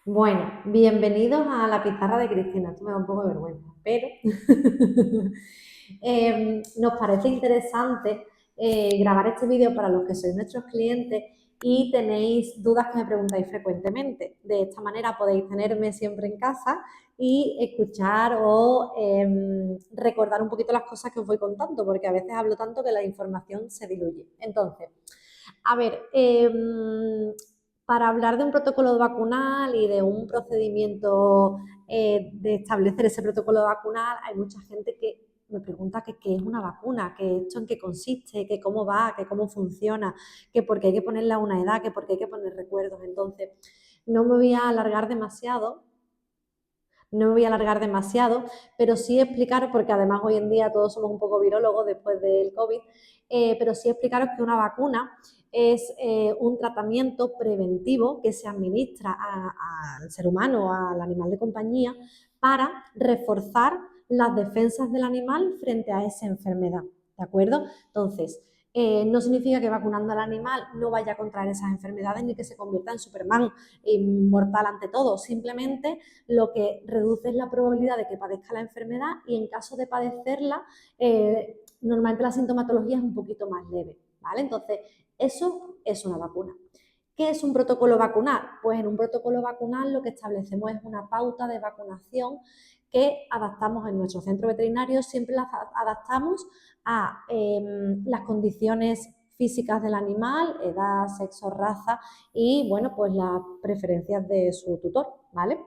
Bueno, bienvenidos a la pizarra de Cristina. Esto me da un poco de vergüenza, pero nos parece interesante grabar este vídeo para los que sois nuestros clientes y tenéis dudas que me preguntáis frecuentemente. De esta manera podéis tenerme siempre en casa y escuchar o recordar un poquito las cosas que os voy contando, porque a veces hablo tanto que la información se diluye. Entonces, a ver, para hablar de un protocolo vacunal y de un procedimiento de establecer ese protocolo vacunal, hay mucha gente que me pregunta que qué es una vacuna, que esto en qué consiste, que cómo va, que cómo funciona, que por qué hay que ponerla a una edad, que por qué hay que poner recuerdos. Entonces, no me voy a alargar demasiado, pero sí explicar, porque además hoy en día todos somos un poco virólogos después del COVID, pero sí explicaros que una vacuna es un tratamiento preventivo que se administra al ser humano, al animal de compañía, para reforzar las defensas del animal frente a esa enfermedad, ¿de acuerdo? Entonces, no significa que vacunando al animal no vaya a contraer esas enfermedades ni que se convierta en Superman inmortal ante todo, simplemente lo que reduce es la probabilidad de que padezca la enfermedad y en caso de padecerla, normalmente la sintomatología es un poquito más leve, ¿vale? Entonces, eso es una vacuna. ¿Qué es un protocolo vacunal? Pues en un protocolo vacunal lo que establecemos es una pauta de vacunación que adaptamos en nuestro centro veterinario, siempre las adaptamos a las condiciones físicas del animal, edad, sexo, raza y, bueno, pues las preferencias de su tutor, ¿vale?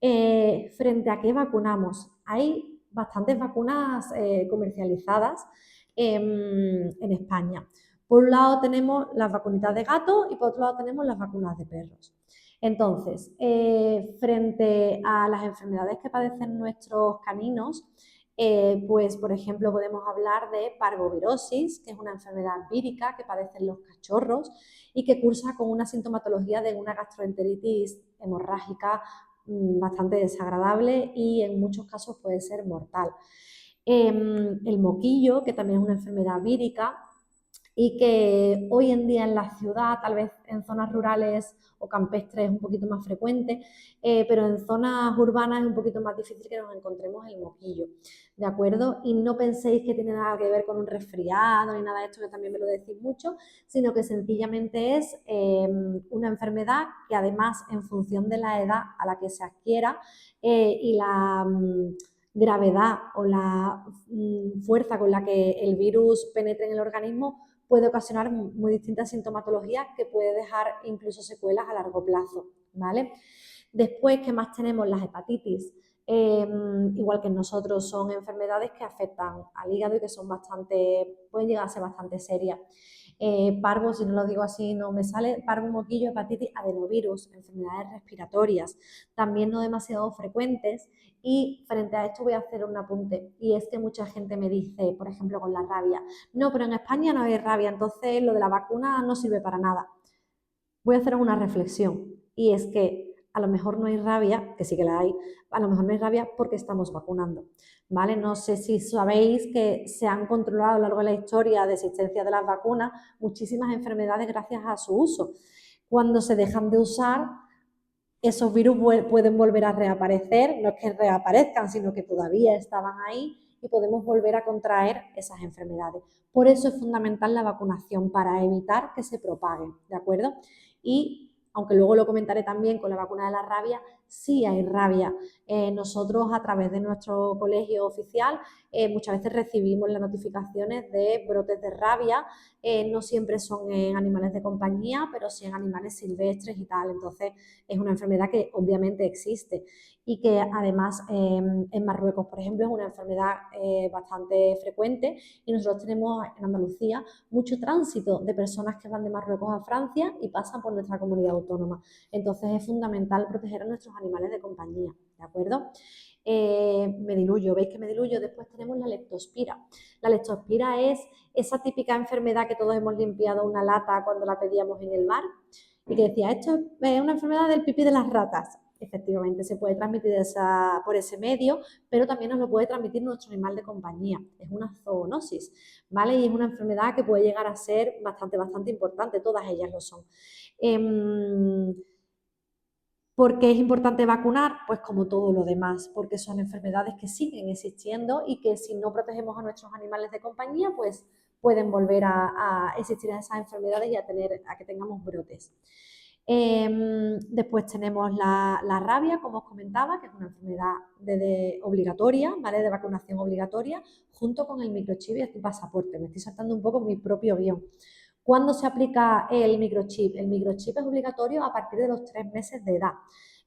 ¿Frente a qué vacunamos? Hay bastantes vacunas comercializadas en España. Por un lado tenemos las vacunitas de gato y por otro lado tenemos las vacunas de perros. Entonces, frente a las enfermedades que padecen nuestros caninos, pues por ejemplo podemos hablar de parvovirosis, que es una enfermedad vírica que padecen los cachorros y que cursa con una sintomatología de una gastroenteritis hemorrágica bastante desagradable y en muchos casos puede ser mortal. El moquillo, que también es una enfermedad vírica y que hoy en día en la ciudad, tal vez en zonas rurales o campestres es un poquito más frecuente, pero en zonas urbanas es un poquito más difícil que nos encontremos el moquillo, ¿de acuerdo? Y no penséis que tiene nada que ver con un resfriado ni nada de esto, que también me lo decís mucho, sino que sencillamente es una enfermedad que además en función de la edad a la que se adquiera y la gravedad o la fuerza con la que el virus penetre en el organismo, puede ocasionar muy distintas sintomatologías que puede dejar incluso secuelas a largo plazo, ¿vale? Después, ¿qué más tenemos? Las hepatitis. Igual que nosotros, son enfermedades que afectan al hígado y que son pueden llegar a ser bastante serias. Parvo, si no lo digo así, no me sale, parvo, moquillo, hepatitis, adenovirus, enfermedades respiratorias, también no demasiado frecuentes. Y frente a esto voy a hacer un apunte, y es que mucha gente me dice, por ejemplo, con la rabia, no, pero en España no hay rabia, entonces lo de la vacuna no sirve para nada. Voy a hacer una reflexión, y es que a lo mejor no hay rabia, que sí que la hay, a lo mejor no hay rabia porque estamos vacunando, ¿vale? No sé si sabéis que se han controlado a lo largo de la historia de existencia de las vacunas muchísimas enfermedades gracias a su uso. Cuando se dejan de usar, esos virus pueden volver a reaparecer, no es que reaparezcan, sino que todavía estaban ahí y podemos volver a contraer esas enfermedades. Por eso es fundamental la vacunación, para evitar que se propaguen, ¿de acuerdo? Y aunque luego lo comentaré también con la vacuna de la rabia, sí hay rabia. Nosotros, a través de nuestro colegio oficial, muchas veces recibimos las notificaciones de brotes de rabia. No siempre son en animales de compañía, pero sí en animales silvestres y tal. Entonces, es una enfermedad que obviamente existe y que además en Marruecos, por ejemplo, es una enfermedad bastante frecuente, y nosotros tenemos en Andalucía mucho tránsito de personas que van de Marruecos a Francia y pasan por nuestra comunidad autónoma. Entonces es fundamental proteger a nuestros animales de compañía, ¿de acuerdo? Me diluyo, veis que me diluyo. Después tenemos la leptospira. La leptospira es esa típica enfermedad que todos hemos limpiado una lata cuando la pedíamos en el mar y que decía, esto es una enfermedad del pipí de las ratas. Efectivamente, se puede transmitir por ese medio, pero también nos lo puede transmitir nuestro animal de compañía. Es una zoonosis, ¿vale? Y es una enfermedad que puede llegar a ser bastante importante, todas ellas lo son. ¿Por qué es importante vacunar? Pues como todo lo demás, porque son enfermedades que siguen existiendo y que si no protegemos a nuestros animales de compañía, pues pueden volver a existir esas enfermedades y a que tengamos brotes. Después tenemos la rabia, como os comentaba, que es una enfermedad obligatoria, ¿vale? De vacunación obligatoria, junto con el microchip y el pasaporte. Me estoy saltando un poco mi propio guión. ¿Cuándo se aplica el microchip? El microchip es obligatorio a partir de los 3 meses de edad.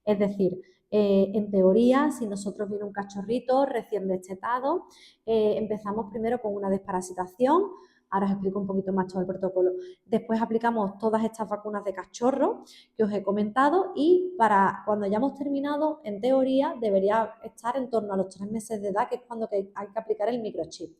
Es decir, en teoría, si nosotros viene un cachorrito recién destetado, empezamos primero con una desparasitación. Ahora os explico un poquito más todo el protocolo. Después aplicamos todas estas vacunas de cachorro que os he comentado y para cuando hayamos terminado, en teoría, debería estar en torno a los 3 meses de edad, que es cuando hay que aplicar el microchip.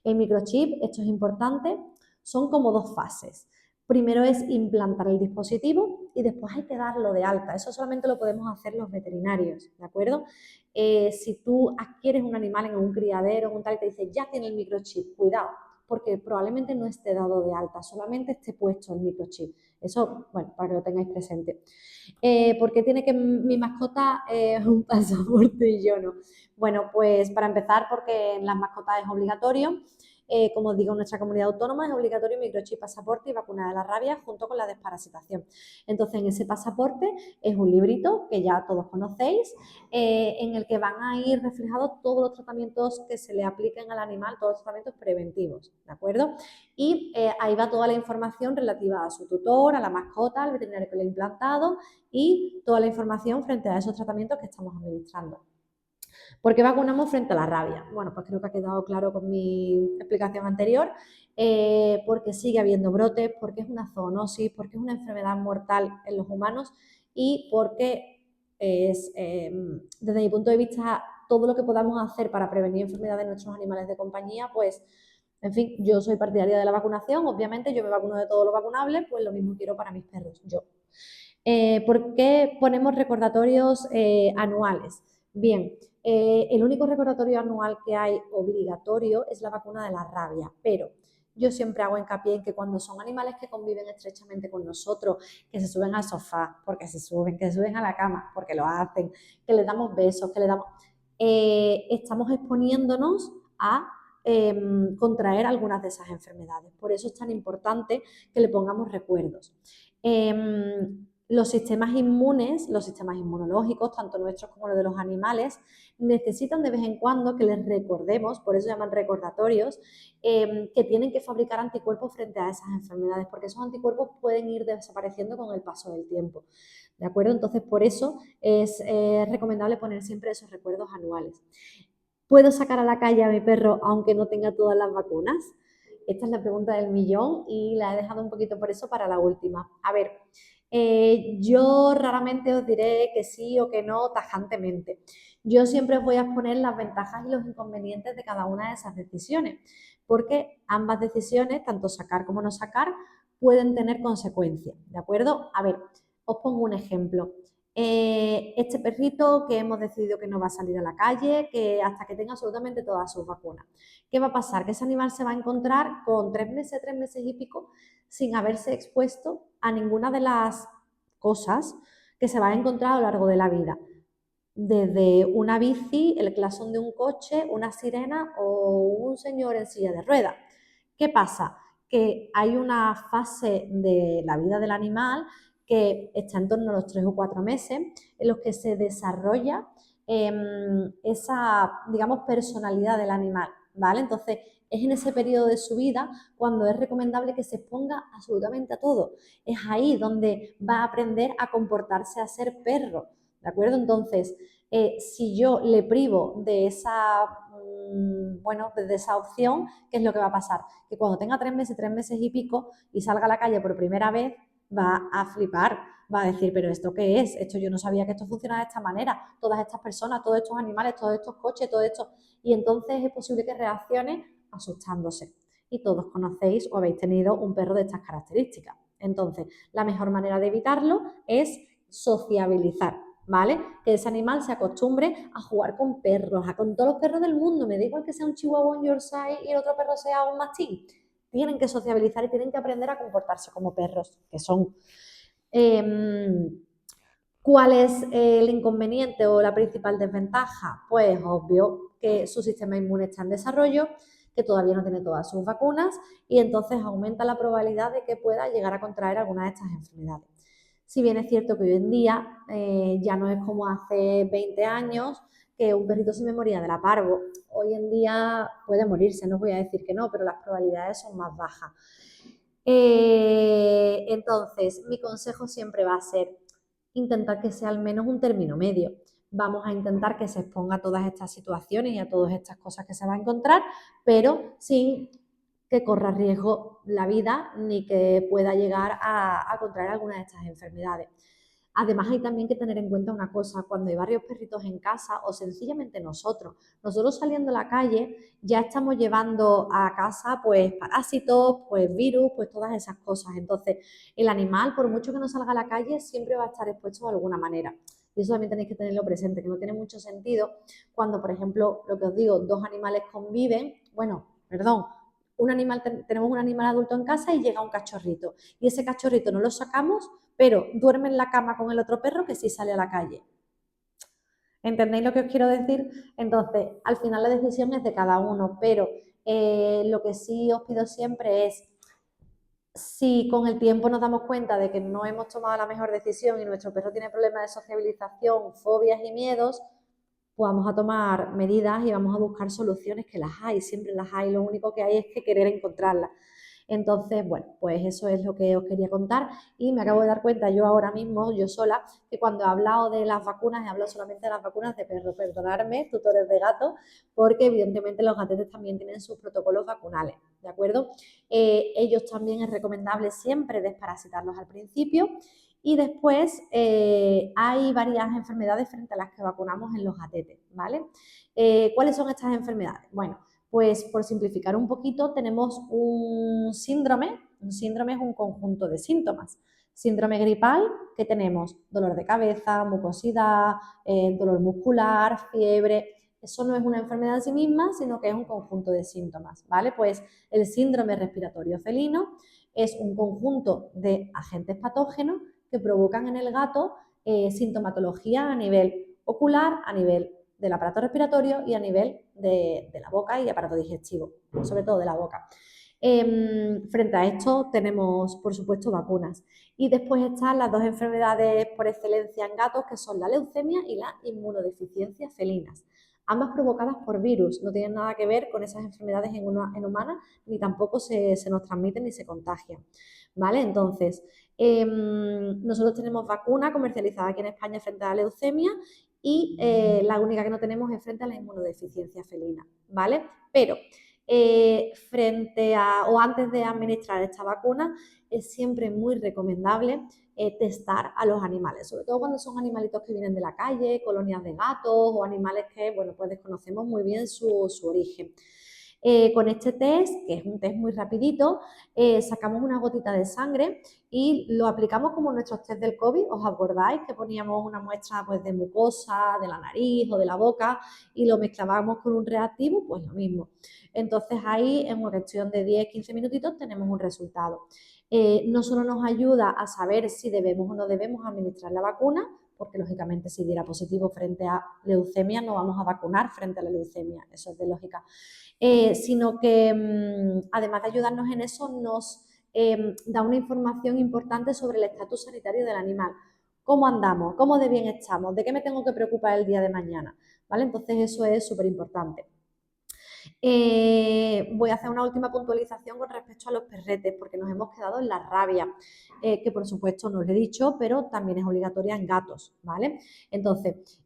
El microchip, esto es importante, son como 2 fases. Primero es implantar el dispositivo y después hay que darlo de alta. Eso solamente lo podemos hacer los veterinarios, ¿de acuerdo? Si tú adquieres un animal en un criadero, un tal, y te dice, ya tiene el microchip, cuidado, porque probablemente no esté dado de alta, solamente esté puesto el microchip. Eso, bueno, para que lo tengáis presente. ¿Por qué tiene que mi mascota un pasaporte y yo no? Bueno, pues para empezar, porque en las mascotas es obligatorio. Como os digo, en nuestra comunidad autónoma es obligatorio microchip, pasaporte y vacuna de la rabia junto con la desparasitación. Entonces, en ese pasaporte es un librito que ya todos conocéis, en el que van a ir reflejados todos los tratamientos que se le apliquen al animal, todos los tratamientos preventivos, ¿de acuerdo? Y ahí va toda la información relativa a su tutor, a la mascota, al veterinario que lo ha implantado y toda la información frente a esos tratamientos que estamos administrando. ¿Por qué vacunamos frente a la rabia? Bueno, pues creo que ha quedado claro con mi explicación anterior, porque sigue habiendo brotes, porque es una zoonosis, porque es una enfermedad mortal en los humanos y porque es, desde mi punto de vista, todo lo que podamos hacer para prevenir enfermedades de nuestros animales de compañía, pues, en fin, yo soy partidaria de la vacunación, obviamente yo me vacuno de todo lo vacunable, pues lo mismo quiero para mis perros, yo. ¿Por qué ponemos recordatorios anuales? Bien, el único recordatorio anual que hay obligatorio es la vacuna de la rabia, pero yo siempre hago hincapié en que cuando son animales que conviven estrechamente con nosotros, que se suben al sofá, porque se suben, que se suben a la cama, porque lo hacen, que les damos besos, que les damos... estamos exponiéndonos a contraer algunas de esas enfermedades. Por eso es tan importante que le pongamos recuerdos. Los sistemas inmunes, los sistemas inmunológicos, tanto nuestros como los de los animales, necesitan de vez en cuando que les recordemos, por eso se llaman recordatorios, que tienen que fabricar anticuerpos frente a esas enfermedades, porque esos anticuerpos pueden ir desapareciendo con el paso del tiempo. ¿De acuerdo? Entonces, por eso es recomendable poner siempre esos recuerdos anuales. ¿Puedo sacar a la calle a mi perro aunque no tenga todas las vacunas? Esta es la pregunta del millón y la he dejado un poquito por eso para la última. A ver, yo raramente os diré que sí o que no tajantemente. Yo siempre os voy a exponer las ventajas y los inconvenientes de cada una de esas decisiones, porque ambas decisiones, tanto sacar como no sacar, pueden tener consecuencias, ¿de acuerdo? A ver, os pongo un ejemplo. Este perrito que hemos decidido que no va a salir a la calle, que hasta que tenga absolutamente todas sus vacunas. ¿Qué va a pasar? Que ese animal se va a encontrar con 3 meses y pico, sin haberse expuesto a ninguna de las cosas que se va a encontrar a lo largo de la vida. Desde una bici, el clasón de un coche, una sirena o un señor en silla de ruedas. ¿Qué pasa? Que hay una fase de la vida del animal que está en torno a los 3 o 4 meses en los que se desarrolla esa, digamos, personalidad del animal, ¿vale? Entonces, es en ese periodo de su vida cuando es recomendable que se exponga absolutamente a todo. Es ahí donde va a aprender a comportarse, a ser perro, ¿de acuerdo? Entonces, si yo le privo de esa, bueno, de esa opción, ¿qué es lo que va a pasar? Que cuando tenga 3 meses y pico y salga a la calle por primera vez, va a flipar, va a decir, pero ¿esto qué es? Esto yo no sabía que esto funcionaba de esta manera, todas estas personas, todos estos animales, todos estos coches, todo esto. Y entonces es posible que reaccione asustándose. Y todos conocéis o habéis tenido un perro de estas características. Entonces, la mejor manera de evitarlo es sociabilizar, ¿vale? Que ese animal se acostumbre a jugar con perros, con todos los perros del mundo. Me da igual que sea un chihuahua, un yorkshire y el otro perro sea un mastín. Tienen que sociabilizar y tienen que aprender a comportarse como perros, que son. ¿Cuál es el inconveniente o la principal desventaja? Pues obvio que su sistema inmune está en desarrollo, que todavía no tiene todas sus vacunas y entonces aumenta la probabilidad de que pueda llegar a contraer alguna de estas enfermedades. Si bien es cierto que hoy en día ya no es como hace 20 años que un perrito se me moría de la parvo. Hoy en día puede morirse, no voy a decir que no, pero las probabilidades son más bajas. Entonces, mi consejo siempre va a ser intentar que sea al menos un término medio. Vamos a intentar que se exponga a todas estas situaciones y a todas estas cosas que se va a encontrar, pero sin que corra riesgo la vida ni que pueda llegar a contraer alguna de estas enfermedades. Además, hay también que tener en cuenta una cosa, cuando hay varios perritos en casa o sencillamente nosotros saliendo a la calle ya estamos llevando a casa pues parásitos, pues virus, pues todas esas cosas. Entonces, el animal, por mucho que no salga a la calle, siempre va a estar expuesto de alguna manera. Y eso también tenéis que tenerlo presente, que no tiene mucho sentido cuando, por ejemplo, lo que os digo, dos animales conviven, bueno, perdón, tenemos un animal adulto en casa y llega un cachorrito. Y ese cachorrito no lo sacamos, pero duerme en la cama con el otro perro que sí sale a la calle. ¿Entendéis lo que os quiero decir? Entonces, al final la decisión es de cada uno, pero lo que sí os pido siempre es, si con el tiempo nos damos cuenta de que no hemos tomado la mejor decisión y nuestro perro tiene problemas de sociabilización, fobias y miedos, pues vamos a tomar medidas y vamos a buscar soluciones, que las hay, siempre las hay, lo único que hay es que querer encontrarlas. Entonces, bueno, pues eso es lo que os quería contar y me acabo de dar cuenta yo ahora mismo, yo sola, que cuando he hablado de las vacunas, he hablado solamente de las vacunas de perro, perdonadme, tutores de gato, porque evidentemente los gatetes también tienen sus protocolos vacunales, ¿de acuerdo? Ellos también es recomendable siempre desparasitarlos al principio y después hay varias enfermedades frente a las que vacunamos en los gatetes, ¿vale? ¿Cuáles son estas enfermedades? Bueno, pues por simplificar un poquito, tenemos un síndrome. Un síndrome es un conjunto de síntomas. Síndrome gripal, que tenemos dolor de cabeza, mucosidad, dolor muscular, fiebre. Eso no es una enfermedad en sí misma, sino que es un conjunto de síntomas, ¿vale? Pues el síndrome respiratorio felino es un conjunto de agentes patógenos que provocan en el gato sintomatología a nivel ocular, a nivel del aparato respiratorio y a nivel de la boca y aparato digestivo, sobre todo de la boca. Frente a esto tenemos, por supuesto, vacunas. Y después están las dos enfermedades por excelencia en gatos, que son la leucemia y la inmunodeficiencia felinas. Ambas provocadas por virus, no tienen nada que ver con esas enfermedades en humanas, ni tampoco se nos transmiten ni se contagian. ¿Vale? Entonces, nosotros tenemos vacuna comercializada aquí en España frente a la leucemia y la única que no tenemos es frente a la inmunodeficiencia felina, ¿vale? Pero frente a o antes de administrar esta vacuna es siempre muy recomendable testar a los animales, sobre todo cuando son animalitos que vienen de la calle, colonias de gatos o animales que, bueno, pues desconocemos muy bien su origen. Con este test, que es un test muy rapidito, sacamos una gotita de sangre y lo aplicamos como nuestros test del COVID. ¿Os acordáis que poníamos una muestra pues, de mucosa, de la nariz o de la boca y lo mezclábamos con un reactivo? Pues lo mismo. Entonces ahí en una cuestión de 10-15 minutitos tenemos un resultado. No solo nos ayuda a saber si debemos o no debemos administrar la vacuna, porque lógicamente si diera positivo frente a leucemia no vamos a vacunar frente a la leucemia, eso es de lógica, sino que además de ayudarnos en eso nos da una información importante sobre el estatus sanitario del animal. ¿Cómo andamos? ¿Cómo de bien estamos? ¿De qué me tengo que preocupar el día de mañana? ¿Vale? Entonces eso es súper importante. Voy a hacer una última puntualización con respecto a los perretes, porque nos hemos quedado en la rabia, que por supuesto no os he dicho, pero también es obligatoria en gatos, ¿vale? Entonces,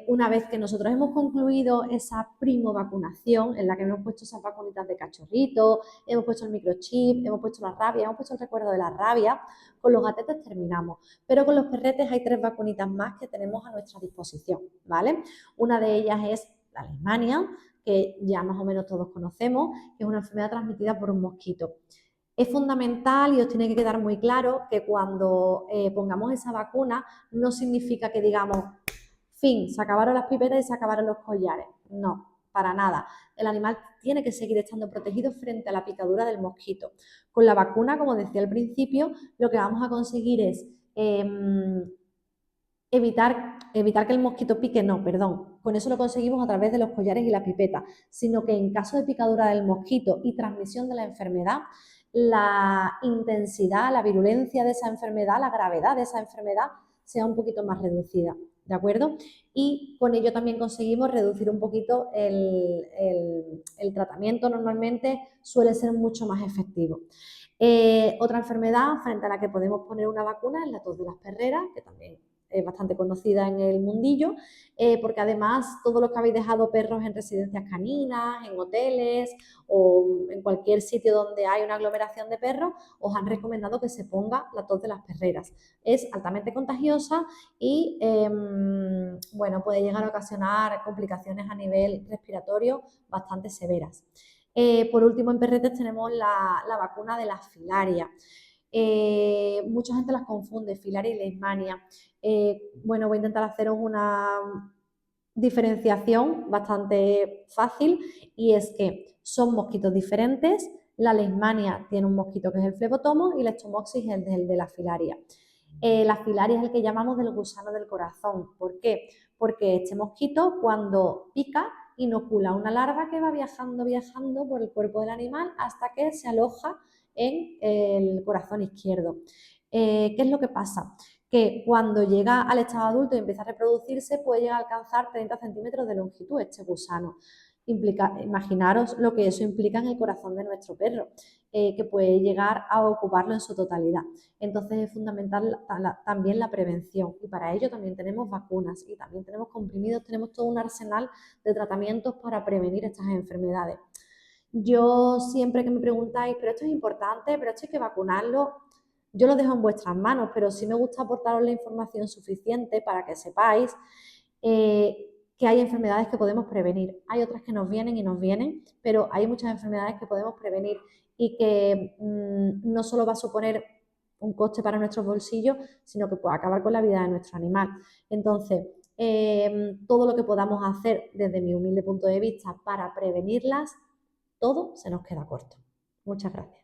una vez que nosotros hemos concluido esa primo vacunación, en la que hemos puesto esas vacunitas de cachorrito, hemos puesto el microchip, hemos puesto la rabia, hemos puesto el recuerdo de la rabia, con los gatetes terminamos. Pero con los perretes hay 3 vacunitas más que tenemos a nuestra disposición, ¿vale? Una de ellas es la Leishmania, que ya más o menos todos conocemos, que es una enfermedad transmitida por un mosquito. Es fundamental y os tiene que quedar muy claro que cuando pongamos esa vacuna no significa que digamos, fin, se acabaron las pipetas y se acabaron los collares. No, para nada. El animal tiene que seguir estando protegido frente a la picadura del mosquito. Con la vacuna, como decía al principio, lo que vamos a conseguir es evitar que el mosquito pique, no, perdón, con eso lo conseguimos a través de los collares y la pipeta, sino que en caso de picadura del mosquito y transmisión de la enfermedad, la intensidad, la virulencia de esa enfermedad, la gravedad de esa enfermedad sea un poquito más reducida, ¿de acuerdo? Y con ello también conseguimos reducir un poquito el tratamiento, normalmente suele ser mucho más efectivo. Otra enfermedad frente a la que podemos poner una vacuna es la tos de las perreras, que también es bastante conocida en el mundillo, porque además todos los que habéis dejado perros en residencias caninas, en hoteles o en cualquier sitio donde hay una aglomeración de perros, os han recomendado que se ponga la tos de las perreras. Es altamente contagiosa y bueno, puede llegar a ocasionar complicaciones a nivel respiratorio bastante severas. Por último, en perretes tenemos la vacuna de la filaria. Mucha gente las confunde, filaria y leishmania. Bueno, voy a intentar haceros una diferenciación bastante fácil y es que son mosquitos diferentes. La leishmania tiene un mosquito que es el flebotomo y la estomoxis es el de la filaria. La filaria es el que llamamos del gusano del corazón. ¿Por qué? Porque este mosquito cuando pica inocula una larva que va viajando por el cuerpo del animal hasta que se aloja en el corazón izquierdo. ¿Qué es lo que pasa? Que cuando llega al estado adulto y empieza a reproducirse puede llegar a alcanzar 30 centímetros de longitud este gusano. Imaginaros lo que eso implica en el corazón de nuestro perro, que puede llegar a ocuparlo en su totalidad. Entonces es fundamental también la prevención y para ello también tenemos vacunas y también tenemos comprimidos, tenemos todo un arsenal de tratamientos para prevenir estas enfermedades. Yo siempre que me preguntáis, pero esto es importante, pero esto hay que vacunarlo, yo lo dejo en vuestras manos, pero sí me gusta aportaros la información suficiente para que sepáis que hay enfermedades que podemos prevenir. Hay otras que nos vienen y nos vienen, pero hay muchas enfermedades que podemos prevenir y que no solo va a suponer un coste para nuestros bolsillos, sino que puede acabar con la vida de nuestro animal. Entonces, todo lo que podamos hacer desde mi humilde punto de vista para prevenirlas, todo se nos queda corto. Muchas gracias.